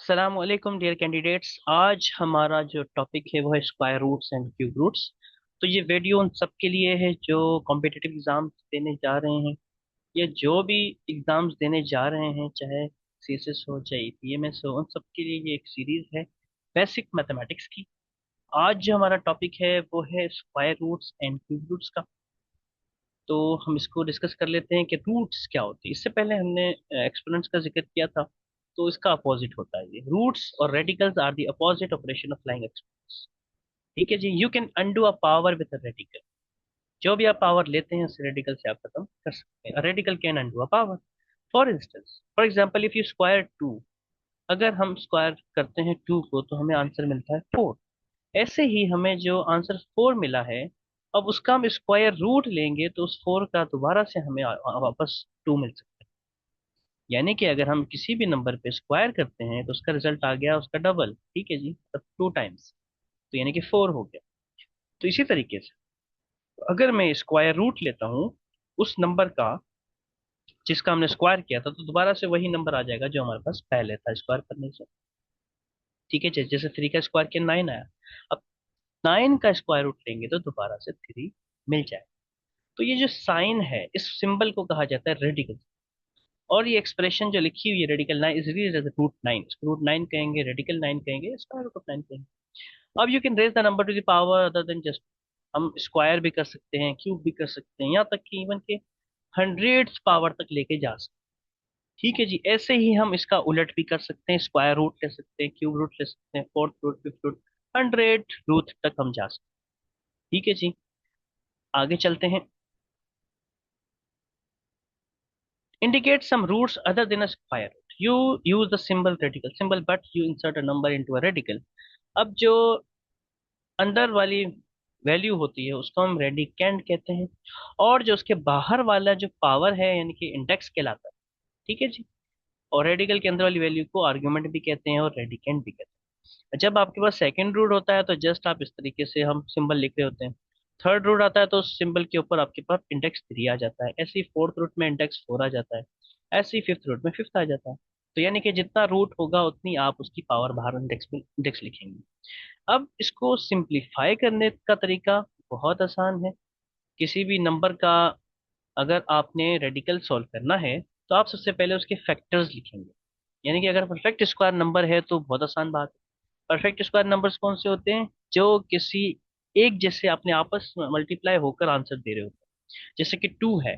सलामकुम dear candidates. आज हमारा जो टॉपिक है वो है square roots and cube roots. तो ये वीडियो उन सब के लिए है जो कॉम्पिटिटिव एग्जाम्स देने जा रहे हैं या जो भी एग्जाम्स देने जा रहे हैं, चाहे सीएसएस हो चाहे पीएमएस हो, उन सब के लिए ये एक सीरीज है बेसिक मैथमेटिक्स की। आज जो हमारा टॉपिक है वो है square roots and cube roots का। तो हम इसको डिस्कस कर लेते हैं कि रूट्स क्या होती है। इससे पहले हमने एक्सपोनेंट्स का जिक्र किया था, तो इसका अपोजिट होता है ये। रूट्स और radicals are the opposite operation of flying exponents. ठीक है जी, you can undo a power with a radical. जो भी आप पावर लेते हैं उस रेडिकल से आप खत्म कर सकते हैं। Radical can undo a power. For instance, for example, if you square two, अगर हम स्क्वायर करते हैं टू को तो हमें आंसर मिलता है फोर। ऐसे ही हमें जो आंसर फोर मिला है, अब उसका हम स्क्वायर रूट लेंगे तो उस फोर का दोबारा से हमें वापस टू मिल सकता है। यानी कि अगर हम किसी भी नंबर पे स्क्वायर करते हैं तो उसका रिजल्ट आ गया उसका डबल। ठीक है जी, तब टू टाइम्स, तो यानी कि फोर हो गया। तो इसी तरीके से अगर मैं स्क्वायर रूट लेता हूँ उस नंबर का जिसका हमने स्क्वायर किया था, तो दोबारा से वही नंबर आ जाएगा जो हमारे पास पहले था स्क्वायर करने से। ठीक है जी, जैसे थ्री का स्क्वायर किया नाइन आया। अब नाइन का स्क्वायर रूट लेंगे तो दोबारा से थ्री मिल जाए। तो ये जो साइन है, इस सिंबल को कहा जाता है रेडिकल। और ये एक्सप्रेशन जो लिखी हुई है radical nine is root nine, इसको रूट नाइन कहेंगे, रेडिकल नाइन कहेंगे, स्क्वायर रूट ऑफ नाइन कहेंगे। अब you can raise the number to the power other than just, हम स्क्वायर भी कर सकते हैं, क्यूब भी कर सकते हैं, यहाँ तक कि इवन के हंड्रेड्स पावर तक लेके जा सकते हैं। ठीक है जी, ऐसे ही हम इसका उलट भी कर सकते हैं, स्क्वायर रूट ले सकते हैं, क्यूब रूट ले सकते हैं, fourth root, fifth root, hundred root तक हम जा सकते हैं। ठीक है जी, आगे चलते हैं। Indicate some roots other than a square root. You use the symbol radical symbol, but you insert a number into a radical. अब जो अंदर वाली वैल्यू होती है उसको हम रेडिकेंड कहते हैं, और जो उसके बाहर वाला जो पावर है यानी कि इंडेक्स कहलाता है। ठीक है जी, और रेडिकल के अंदर वाली वैल्यू को आर्ग्यूमेंट भी कहते हैं और रेडिकेंड भी कहते हैं। जब आपके पास सेकंड रूट होता है तो जस्ट आप इस तरीके से हम सिंबल लिख रहे होते हैं। थर्ड रूट आता है तो उस सिंबल के ऊपर आपके पास इंडेक्स थ्री आ जाता है, ऐसे ही फोर्थ रूट में इंडेक्स फोर आ जाता है, ऐसे ही फिफ्थ रूट में फिफ्थ आ जाता है। तो यानी कि जितना रूट होगा उतनी आप उसकी पावर बाहर इंडेक्स में इंडेक्स लिखेंगे। अब इसको सिंप्लीफाई करने का तरीका बहुत आसान है। किसी भी नंबर का अगर आपने रेडिकल सॉल्व करना है तो आप सबसे पहले उसके फैक्टर्स लिखेंगे। यानी कि अगर परफेक्ट स्क्वायर नंबर है तो बहुत आसान बात है। परफेक्ट स्क्वायर नंबर्स कौन से होते हैं? जो किसी एक जैसे अपने आपस में मल्टीप्लाई होकर आंसर दे रहे होते हैं। जैसे कि टू है,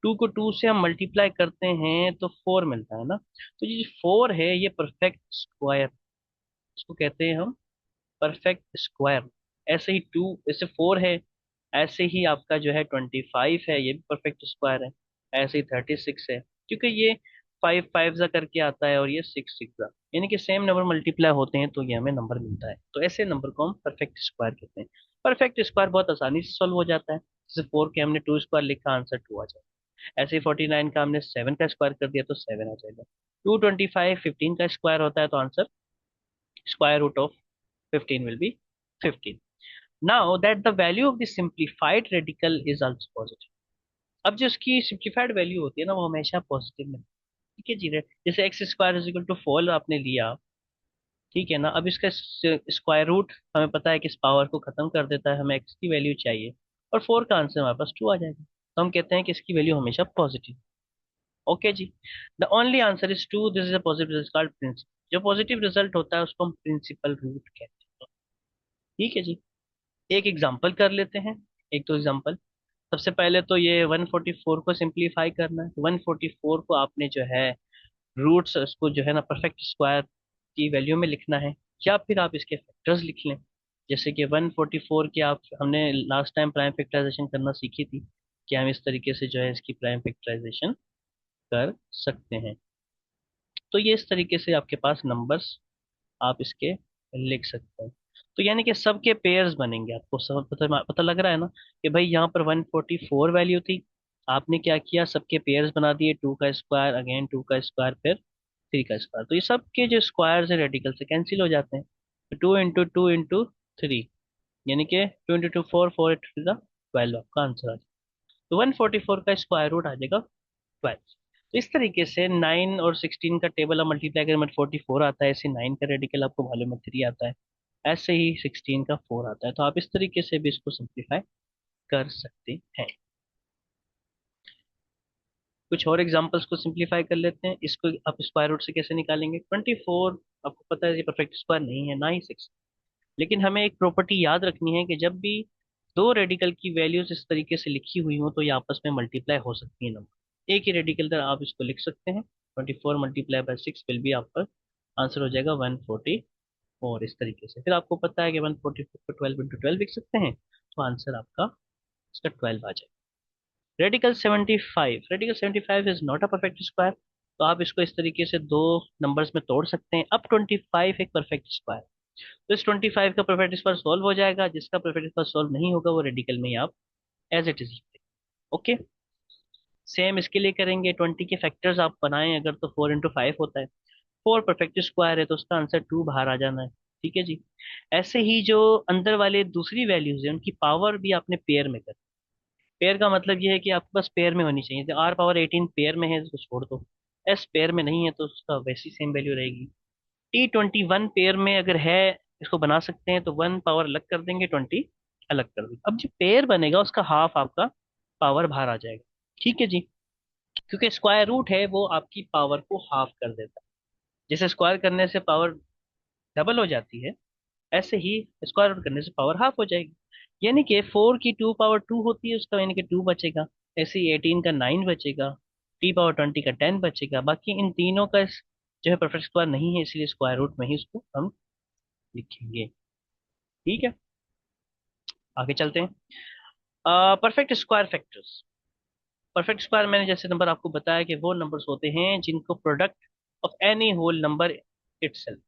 टू को टू से हम मल्टीप्लाई करते हैं तो फोर मिलता है ना। तो ये जो फोर है ये परफेक्ट स्क्वायर, इसको कहते हैं हम परफेक्ट स्क्वायर। ऐसे ही टू, ऐसे फोर है, ऐसे ही आपका जो है ट्वेंटी फाइव है, ये भी परफेक्ट स्क्वायर है। ऐसे ही थर्टी सिक्स है, क्योंकि ये फाइव फाइव जा करके आता है और ये सिक्स सिक्स जा, यानी कि सेम नंबर मल्टीप्लाई होते हैं तो ये हमें नंबर मिलता है। तो ऐसे नंबर को हम परफेक्ट स्क्वायर कहते हैं। परफेक्ट स्क्वायर बहुत आसानी से सॉल्व हो जाता है। जैसे फोर के हमने टू स्क्वायर लिखा, आंसर टू आ जाएगा। ऐसे ही फोर्टी नाइन का हमने सेवन का स्क्वायर कर दिया तो सेवन आ जाएगा। टू ट्वेंटी फाइव फिफ्टीन का स्क्वायर होता है तो answer square root of 15 will be 15. Now that the value of the simplified radical is also positive. अब जो इसकी सिंप्लीफाइड वैल्यू होती है ना वो हमेशा पॉजिटिव में। ठीक है जी, जैसे x square is equal to four आपने लिया, ठीक है ना। अब इसका स्क्वायर रूट हमें पता है कि इस पावर को खत्म कर देता है, हमें एक्स की वैल्यू चाहिए और फोर का आंसर हमारे पास टू आ जाएगा, तो हम कहते हैं कि इसकी वैल्यू हमेशा पॉजिटिव। ओके जी, the only answer is two, this is a positive result called principal. जो पॉजिटिव रिजल्ट होता है उसको हम प्रिंसिपल रूट कहते हैं। ठीक है जी, एक एग्जांपल कर लेते हैं, एक दो एग्जांपल। सबसे पहले तो ये 144 को सिंप्लीफाई करना है। 144 को आपने जो है रूट्स उसको जो है ना परफेक्ट स्क्वायर की वैल्यू में लिखना है, या फिर आप इसके फैक्टर्स लिख लें। जैसे कि 144 की आप हमने लास्ट टाइम प्राइम फैक्टराइजेशन करना सीखी थी कि हम इस तरीके से जो है इसकी प्राइम फैक्टराइजेशन कर सकते हैं। तो ये इस तरीके से आपके पास नंबर्स आप इसके लिख सकते हैं। तो यानी कि सबके पेयर्स बनेंगे, आपको सब पता लग रहा है ना कि भाई यहाँ पर 144 वैल्यू थी, आपने क्या किया, सबके पेयर्स बना दिए, टू का स्क्वायर अगेन टू का स्क्वायर फिर थ्री का स्क्वायर। तो ये सबके जो स्क्वायर्स है रेडिकल से कैंसिल हो जाते हैं। तो टू इंटू थ्री, यानी कि two into two four, four into twelve आपका आंसर आ जाएगा। तो 144 का स्क्वायर रूट आ जाएगा 12। तो इस तरीके से 9 और 16 का टेबल आप मल्टीप्लाई करें 44 आता है, ऐसे 9 का रेडिकल आपको मालूम है 3 आता है, ऐसे ही 16 का 4 आता है। तो आप इस तरीके से भी इसको सिंप्लीफाई कर सकते हैं। कुछ और एग्जांपल्स को सिंप्लीफाई कर लेते हैं। इसको आप स्क्वायर रूट से कैसे निकालेंगे? 24 आपको पता है ये परफेक्ट स्क्वायर नहीं है, ना ही 6, लेकिन हमें एक प्रॉपर्टी याद रखनी है कि जब भी दो रेडिकल की वैल्यूज इस तरीके से लिखी हुई हो तो ये आपस में मल्टीप्लाई हो सकती है नंबर। एक ही रेडिकल तरह आप इसको लिख सकते हैं, 24 × 6 विल बी आपका आंसर हो जाएगा 144। इस तरीके से फिर आपको पता है कि 144 को 12 × 12 लिख सकते हैं, तो आंसर आपका इसका 12 आ जाएगा। Radical 75 is not a perfect square, तो आप इसको इस तरीके से दो नंबर्स में तोड़ सकते हैं। अब 25 एक परफेक्ट स्क्वायर, तो इस 25 का परफेक्ट स्क्वायर सॉल्व हो जाएगा, जिसका परफेक्ट स्क्वायर सॉल्व नहीं होगा वो रेडिकल में ही आप एज इट इज लिखते हैं। ओके, सेम इसके लिए करेंगे। 20 के फैक्टर्स आप बनाएं अगर, तो 4 × 5 होता है। 4 परफेक्ट स्क्वायर है तो उसका आंसर 2 बाहर आ जाना है। ठीक है जी। ऐसे ही जो अंदर वाले दूसरी वैल्यूज है उनकी पावर भी आपने पेयर में कर, पेयर का मतलब ये है कि आपके पास पेयर में होनी चाहिए। तो R⁻18 पेयर में है तो छोड़ दो, S पेयर में नहीं है तो उसका वैसी सेम वैल्यू रहेगी। T21 पेयर में अगर है, इसको बना सकते हैं, तो 1 पावर अलग कर देंगे, 20 अलग कर देंगे। अब जो पेयर बनेगा उसका हाफ आपका पावर बाहर आ जाएगा। ठीक है जी, क्योंकि स्क्वायर रूट है वो आपकी पावर को हाफ कर देता है। जैसे स्क्वायर करने से पावर डबल हो जाती है, ऐसे ही स्क्वायर रूट करने से पावर हाफ हो जाएगी। यानी कि 4 की 2 पावर 2 होती है उसका, यानी कि 2 बचेगा। ऐसे ही 18 का 9 बचेगा, T⁻20 का 10 बचेगा। बाकी इन तीनों का जो है परफेक्ट स्क्वायर नहीं है, इसलिए स्क्वायर रूट में ही उसको हम लिखेंगे। ठीक है, आगे चलते हैं। Perfect square factors. Perfect square मैंने जैसे नंबर आपको बताया कि वो नंबर्स होते हैं जिनको product of any whole number itself,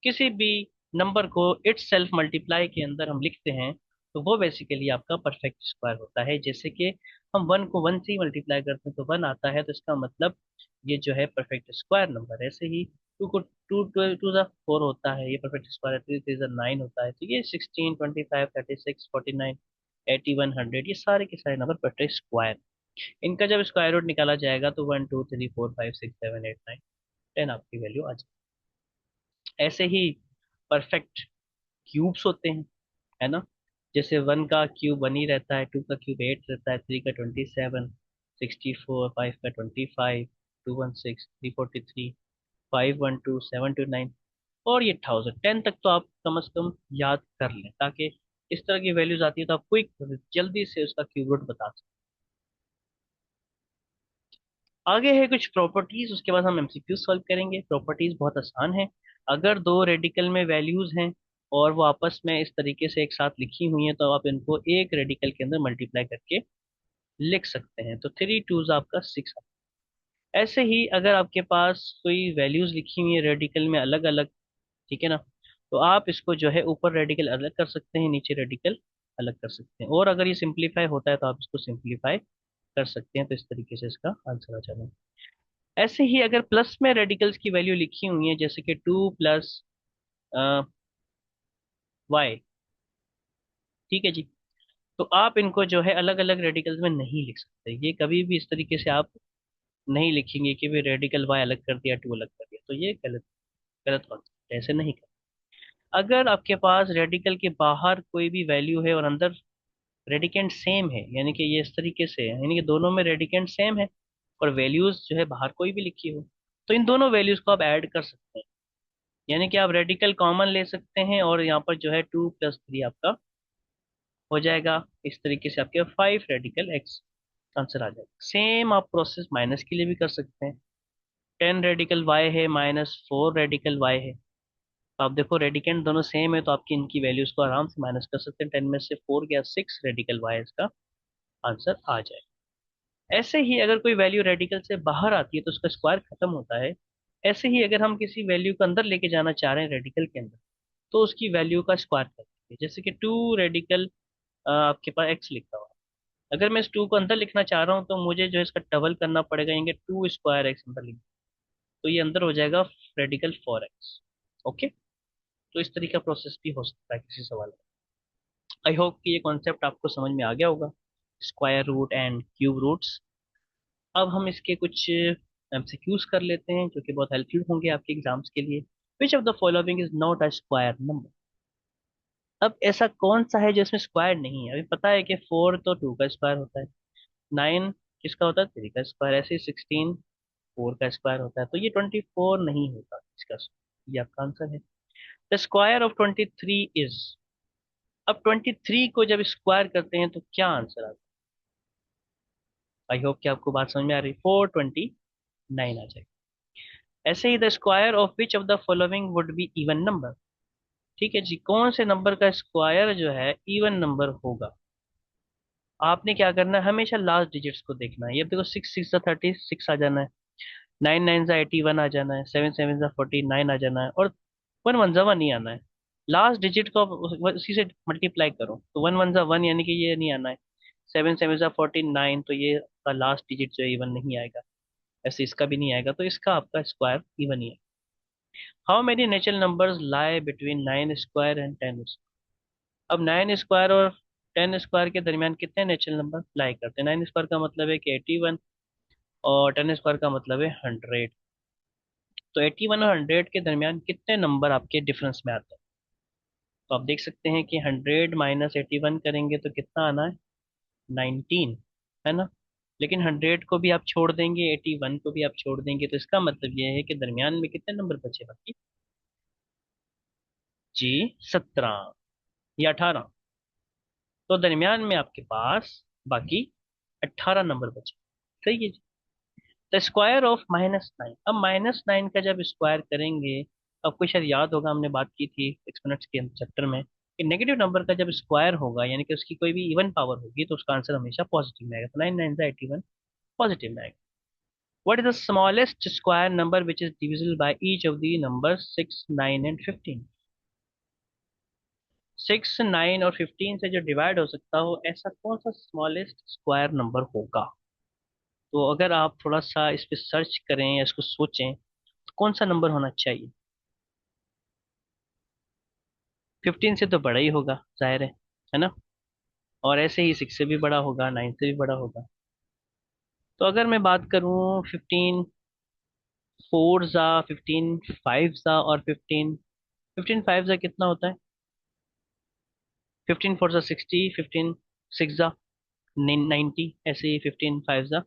किसी भी नंबर को इट्स सेल्फ मल्टीप्लाई के अंदर हम लिखते हैं, तो वो बेसिकली आपका परफेक्ट स्क्वायर होता है। जैसे कि हम 1 को 1 से ही मल्टीप्लाई करते हैं तो 1 आता है, तो इसका मतलब ये जो है परफेक्ट स्क्वायर नंबर है। ऐसे ही 2 को 2 टू द 4 होता है, ये परफेक्ट स्क्वायर है। 3 3 9 होता है, तो ये 16 25 36 49 80 100 ये सारे के सारे नंबर परफेक्ट स्क्वायर। इनका जब स्क्वायर रूट निकाला जाएगा तो 1 2 3 4 5 6 7 8 9 10 आपकी वैल्यू आ जाएगी। ऐसे ही परफेक्ट क्यूब्स होते हैं, है ना। जैसे 1 का क्यूब 1 ही रहता है, 2 का क्यूब 8 रहता है, 3 का 27, 64, 5 का 25, 216, 343, 512, 729, और ये 1000 तक तो आप कम से कम याद कर लें, ताकि इस तरह की वैल्यूज आती है तो आप क्विक जल्दी से उसका क्यूब रूट बता सकते। आगे है कुछ प्रॉपर्टीज, उसके बाद हम एमसीक्यू सॉल्व करेंगे। प्रॉपर्टीज बहुत आसान है। अगर दो रेडिकल में वैल्यूज हैं और वो आपस में इस तरीके से एक साथ लिखी हुई हैं, तो आप इनको एक रेडिकल के अंदर मल्टीप्लाई करके लिख सकते हैं। तो 3 2 आपका 6। ऐसे ही अगर आपके पास कोई वैल्यूज लिखी हुई है रेडिकल में अलग अलग, ठीक है ना, तो आप इसको जो है ऊपर रेडिकल अलग कर सकते हैं, नीचे रेडिकल अलग कर सकते हैं। और अगर ये सिंप्लीफाई होता है तो आप इसको सिंप्लीफाई कर सकते हैं। तो इस तरीके से इसका आंसर आ जाएगा। ऐसे ही अगर प्लस में रेडिकल्स की वैल्यू लिखी हुई है, जैसे कि 2 + y, ठीक है जी, तो आप इनको जो है अलग अलग रेडिकल्स में नहीं लिख सकते। ये कभी भी इस तरीके से आप नहीं लिखेंगे कि भाई रेडिकल y अलग कर दिया 2 अलग कर दिया, तो ये गलत गलत कॉन्सेप्ट है, ऐसे नहीं कर। अगर आपके पास रेडिकल के बाहर कोई भी वैल्यू है और अंदर रेडिकेंड सेम है, यानी कि ये इस तरीके से है, यानी कि दोनों में रेडिकेंड सेम है और वैल्यूज जो है बाहर कोई भी लिखी हो, तो इन दोनों वैल्यूज को आप ऐड कर सकते हैं। यानी कि आप रेडिकल कॉमन ले सकते हैं और यहाँ पर जो है 2 + 3 आपका हो जाएगा। इस तरीके से आपके 5 रेडिकल एक्स आंसर आ जाएगा। सेम आप प्रोसेस माइनस के लिए भी कर सकते हैं। 10 रेडिकल वाई है, -4 रेडिकल वाई है, तो आप देखो रेडिकेंड दोनों सेम है, तो आपकी इनकी वैल्यूज को आराम से माइनस कर सकते हैं। 10 में से 4 गया, 6 रेडिकल वाई इसका आंसर आ जाएगा। ऐसे ही अगर कोई वैल्यू रेडिकल से बाहर आती है तो उसका स्क्वायर खत्म होता है। ऐसे ही अगर हम किसी वैल्यू को अंदर लेके जाना चाह रहे हैं रेडिकल के अंदर, तो उसकी वैल्यू का स्क्वायर कर सकते हैं। जैसे कि 2 रेडिकल आपके पास एक्स लिखा हुआ है, अगर मैं इस 2 को अंदर लिखना चाह रहा हूँ तो मुझे जो है इसका डबल करना पड़ेगा, यानी 2 स्क्वायर एक्स अंदर लिख, तो ये अंदर हो जाएगा रेडिकल 4x। ओके, तो इस तरीके का प्रोसेस भी हो सकता है किसी सवाल में। आई होप कि ये कॉन्सेप्ट आपको समझ में आ गया होगा, square root and cube roots. अब हम इसके कुछ एमसीक्यूज कर लेते हैं जो कि बहुत हेल्पफुल होंगे आपके एग्जाम्स के लिए। विच of the following is not a square number. अब ऐसा कौन सा है जो इसमें स्क्वायर नहीं है? अभी पता है कि 4 तो 2 का स्क्वायर होता है, 9 किसका होता है, 3 का स्क्वायर, ऐसे 16 4 का स्क्वायर होता है, तो ये 24 नहीं होता इसका। ये आपका आंसर है। The square of 23 is. अब 23 को जब स्क्वायर करते हैं तो क्या आंसर आता है? आई होप कि आपको बात समझ में आ रही। 429 आ जाएगा। ऐसे ही the square of which of the following would be even number. ठीक है जी, कौन से नंबर का स्क्वायर जो है इवन नंबर होगा? आपने क्या करना है, हमेशा लास्ट डिजिट्स को देखना है। ये देखो, 6 6 36 आ जाना है, 9 9 81 आ जाना है, 7 7 49 आ जाना है, और 1 1 1 ही आना है। लास्ट डिजिट को आप उसी से मल्टीप्लाई करो, तो 1 1 1 यानी कि ये नहीं आना है। 7 7 49, तो ये का लास्ट डिजिट जो है इवन नहीं आएगा। ऐसे इसका भी नहीं आएगा, तो इसका आपका स्क्वायर इवन ही है। How many natural numbers lie between 9 square and 10? अब 9 स्क्वायर और 10 स्क्वायर के दरमियान कितने नेचुरल नंबर लाई करते हैं? 9 स्क्वायर का मतलब है कि 81, और 10 स्क्वायर का मतलब है 100। तो 81 और 100 के दरमियान कितने नंबर आपके डिफरेंस में आते हैं? तो आप देख सकते हैं कि 100 माइनस 81 करेंगे तो कितना आना है, 19, है ना। लेकिन 100 को भी आप छोड़ देंगे, 81 को भी आप छोड़ देंगे, तो इसका मतलब ये है कि दरमियान में कितने नंबर बचे बाकी? जी, 17 या 18। तो दरमियान में आपके पास बाकी 18 नंबर बचे। सही है जी। The square of -9। अब -9 का जब स्क्वायर करेंगे, आपको शायद याद होगा, हमने बात की थी एक्सपोनेंट्स के चैप्टर में, कि नेगेटिव नंबर का जब स्क्वायर होगा यानी कि उसकी कोई भी इवन पावर होगी तो उसका आंसर हमेशा पॉजिटिव में आएगा। तो 9 9 81 पॉजिटिव में आएगा। What is the smallest square number which is divisible by each of the number 6 9 and 15? 6 9 और 15 से जो डिवाइड हो सकता हो, ऐसा कौन सा स्मॉलेस्ट स्क्वायर नंबर होगा? तो अगर आप थोड़ा सा इस पे सर्च करें या इसको सोचें, तो कौन सा नंबर होना चाहिए? 15 से तो बड़ा ही होगा, जाहिर है ना। और ऐसे ही 6 से भी बड़ा होगा, 9 से भी बड़ा होगा। तो अगर मैं बात करूं, 15 फोर ज़ा, 15 फाइव ज़ा, और 15 फाइव ज़ा कितना होता है? 15 फोर ज़ा 60, 15 सिक्स ज़ा 90, ऐसे ही 15 फाइव ज़ा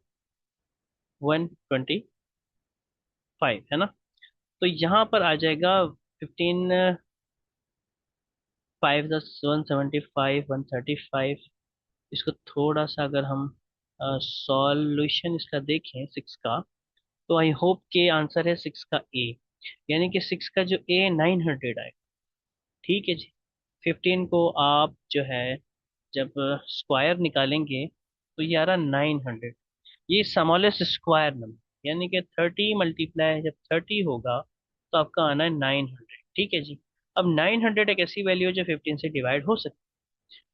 125, है ना। तो यहाँ पर आ जाएगा 15 फाइव ज़ा 175, 135। इसको थोड़ा सा अगर हम सॉल्यूशन इसका देखें 6 का, तो आई होप के आंसर है 6 का ए, यानी कि 6 का जो ए 900 आएगा। ठीक है जी। 15 को आप जो है जब स्क्वायर निकालेंगे तो ये आ रहा 900। ये स्मॉलेस्ट स्क्वायर नंबर, यानी कि 30 मल्टीप्लाई जब 30 होगा तो आपका आना है 900। ठीक है जी। अब 900 एक ऐसी वैल्यू है जो 15 से डिवाइड हो सकती है,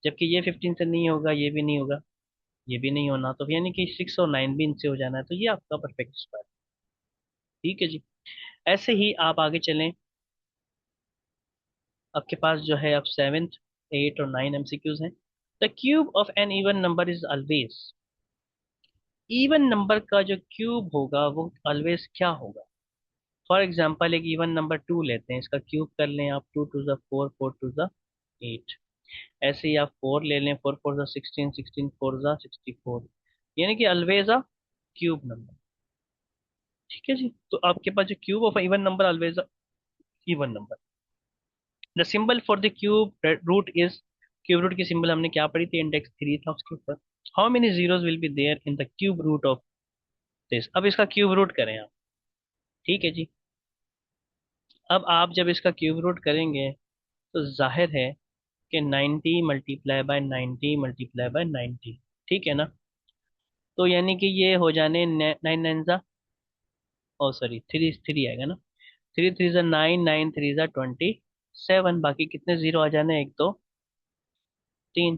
जबकि ये 15 से नहीं होगा, ये भी नहीं होगा, ये भी नहीं होना, तो यानी कि 6 और 9 भी इनसे हो जाना है, तो ये आपका परफेक्ट स्क्वायर। ठीक है जी। ऐसे ही आप आगे चलें। आपके पास जो है अब 7th 8 और 9 एमसीक्यूज हैं। The cube of an even number is always. Even number का जो क्यूब होगा वो ऑलवेज क्या होगा? फॉर एग्जाम्पल, एक इवन नंबर 2 लेते हैं, इसका क्यूब कर लें आप, 2 टू ज़ा 4, 4 टू ज़ा 8। ऐसे ही आप 4 ले लें, 4 4 ज़ा 16, 16 4 ज़ा 64, यानी कि ऑलवेज अ क्यूब नंबर। ठीक है जी। तो आपके पास जो cube of even number always even number. The symbol for the cube root is. Cube root की सिंबल हमने क्या पढ़ी थी, इंडेक्स 3 था उसके ऊपर। How many zeros will be there in the cube root of this? अब इसका क्यूब रूट करें आप। ठीक है जी। अब आप जब इसका क्यूब रूट करेंगे तो जाहिर है कि 90 मल्टीप्लाई बाय 90 मल्टीप्लाई बाय 90। ठीक है ना। तो यानी कि ये हो जाने 9 9 ओ सॉरी, 3 3 आएगा ना। 3 3 9, 9 3 27, बाकी कितने जीरो आ जाने, एक दो तीन।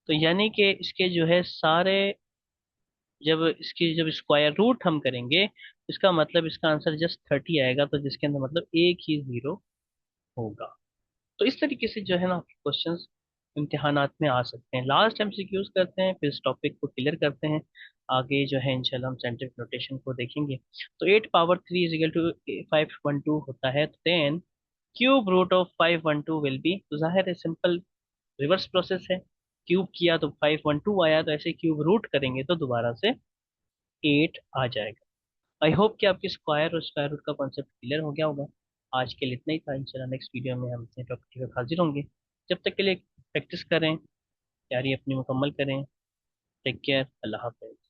तो यानी कि इसके जो है सारे, जब इसकी जब स्क्वायर रूट हम करेंगे, इसका मतलब इसका आंसर जस्ट 30 आएगा, तो जिसके अंदर मतलब एक ही जीरो होगा। तो इस तरीके से जो है ना क्वेश्चंस इम्तिहानात में आ सकते हैं। लास्ट एमसीक्यूज करते हैं, फिर इस टॉपिक को क्लियर करते हैं। आगे जो है इंशाल्लाह हम साइंटिफिक नोटेशन को देखेंगे। तो 8 पावर 3 इज इक्वल टू 512 होता है, तो then cube root of 512 will be, तो जाहिर है सिंपल रिवर्स प्रोसेस है। क्यूब किया तो 512 आया, तो ऐसे क्यूब रूट करेंगे तो दोबारा से 8 आ जाएगा। आई होप कि आपकी स्क्वायर और स्क्वायर रूट का कॉन्सेप्ट क्लियर हो गया होगा। आज के लिए इतना ही था, इंशाल्लाह नेक्स्ट वीडियो में हम अपने टॉपिक के साथ हाजिर होंगे। जब तक के लिए प्रैक्टिस करें, तैयारी अपनी मुकम्मल करें। टेक केयर, अल्लाह हाफिज़।